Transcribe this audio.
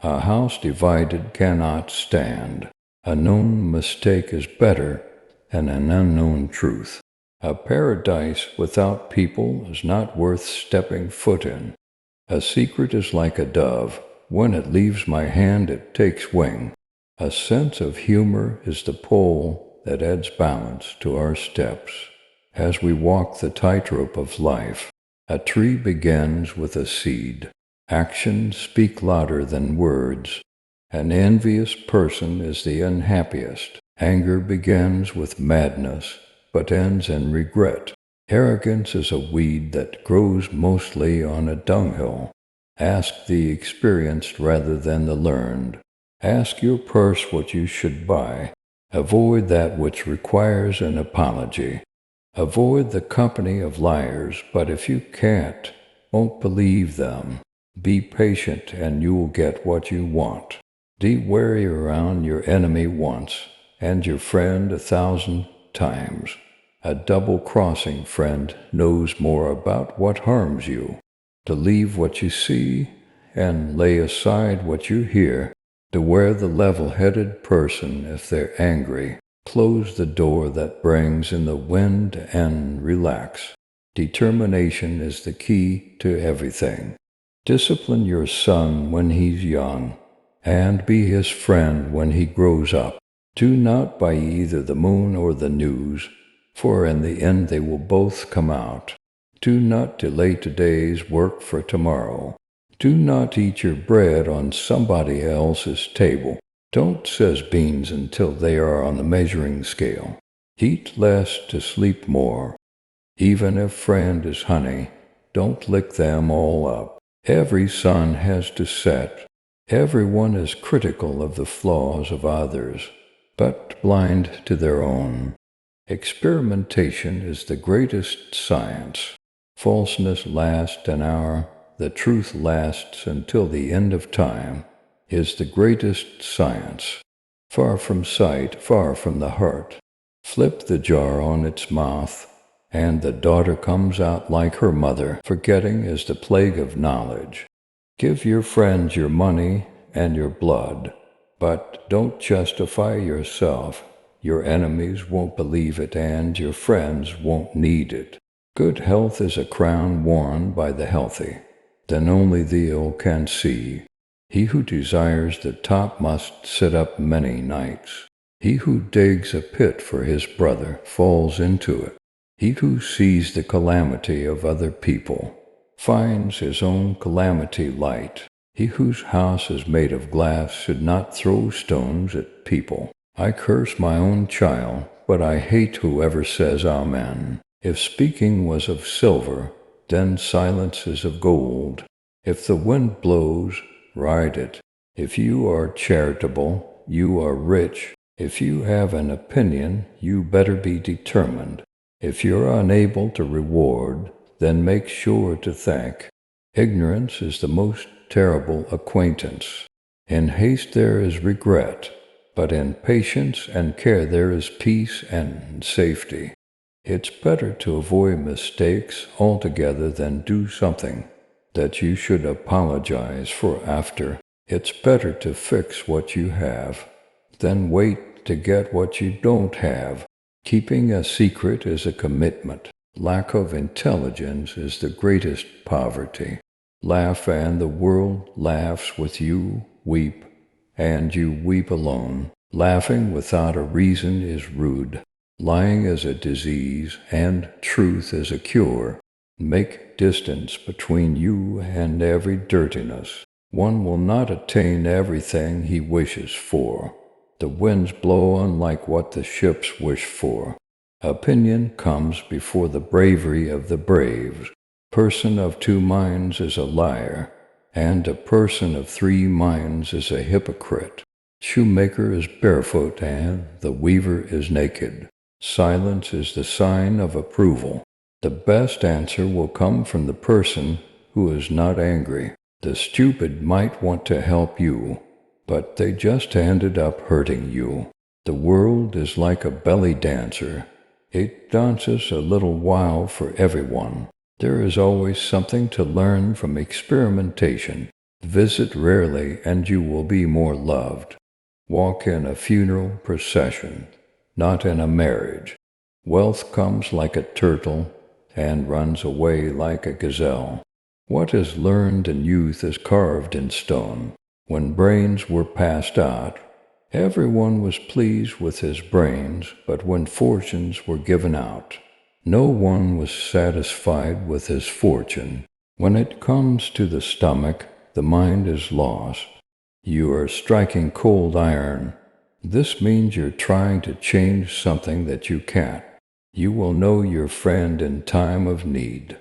A house divided cannot stand. A known mistake is better than an unknown truth. A paradise without people is not worth stepping foot in. A secret is like a dove. When it leaves my hand, it takes wing. A sense of humor is the pole that adds balance to our steps as we walk the tightrope of life. A tree begins with a seed. Actions speak louder than words. An envious person is the unhappiest. Anger begins with madness, but ends in regret. Arrogance is a weed that grows mostly on a dunghill. Ask the experienced rather than the learned. Ask your purse what you should buy. Avoid that which requires an apology. Avoid the company of liars, but if you can't, won't believe them. Be patient and you will get what you want. Be wary around your enemy once, and your friend 1,000 times. A double-crossing friend knows more about what harms you. To leave what you see and lay aside what you hear. Beware the level-headed person if they're angry. Close the door that brings in the wind and relax. Determination is the key to everything. Discipline your son when he's young, and be his friend when he grows up. Do not buy either the moon or the news, for in the end they will both come out. Do not delay today's work for tomorrow. Do not eat your bread on somebody else's table. Don't size beans until they are on the measuring scale. Eat less to sleep more. Even if friend is honey, don't lick them all up. Every sun has to set. Everyone is critical of the flaws of others, but blind to their own. Experimentation is the greatest science. Falseness lasts an hour, the truth lasts until the end of time, is the greatest science. Far from sight, far from the heart. Flip the jar on its mouth, and the daughter comes out like her mother. Forgetting is the plague of knowledge. Give your friends your money and your blood, but don't justify yourself. Your enemies won't believe it, and your friends won't need it. Good health is a crown worn by the healthy. Then only the ill can see. He who desires the top must sit up many nights. He who digs a pit for his brother falls into it. He who sees the calamity of other people finds his own calamity light. He whose house is made of glass should not throw stones at people. I curse my own child, but I hate whoever says Amen. If speaking was of silver, then silence is of gold. If the wind blows, ride it. If you are charitable, you are rich. If you have an opinion, you better be determined. If you're unable to reward, then make sure to thank. Ignorance is the most terrible acquaintance. In haste there is regret, but in patience and care there is peace and safety. It's better to avoid mistakes altogether than do something that you should apologize for after. It's better to fix what you have than wait to get what you don't have. Keeping a secret is a commitment. Lack of intelligence is the greatest poverty. Laugh and the world laughs with you. Weep and you weep alone. Laughing without a reason is rude. Lying is a disease and truth is a cure. Make distance between you and every dirtiness. One will not attain everything he wishes for. The winds blow unlike what the ships wish for. Opinion comes before the bravery of the brave. Person of two minds is a liar, and a person of three minds is a hypocrite. Shoemaker is barefoot, and the weaver is naked. Silence is the sign of approval. The best answer will come from the person who is not angry. The stupid might want to help you, but they just ended up hurting you. The world is like a belly dancer. It dances a little while for everyone. There is always something to learn from experimentation. Visit rarely, and you will be more loved. Walk in a funeral procession, not in a marriage. Wealth comes like a turtle and runs away like a gazelle. What is learned in youth is carved in stone. When brains were passed out, everyone was pleased with his brains, but when fortunes were given out, no one was satisfied with his fortune. When it comes to the stomach, the mind is lost. You are striking cold iron. This means you're trying to change something that you can't. You will know your friend in time of need.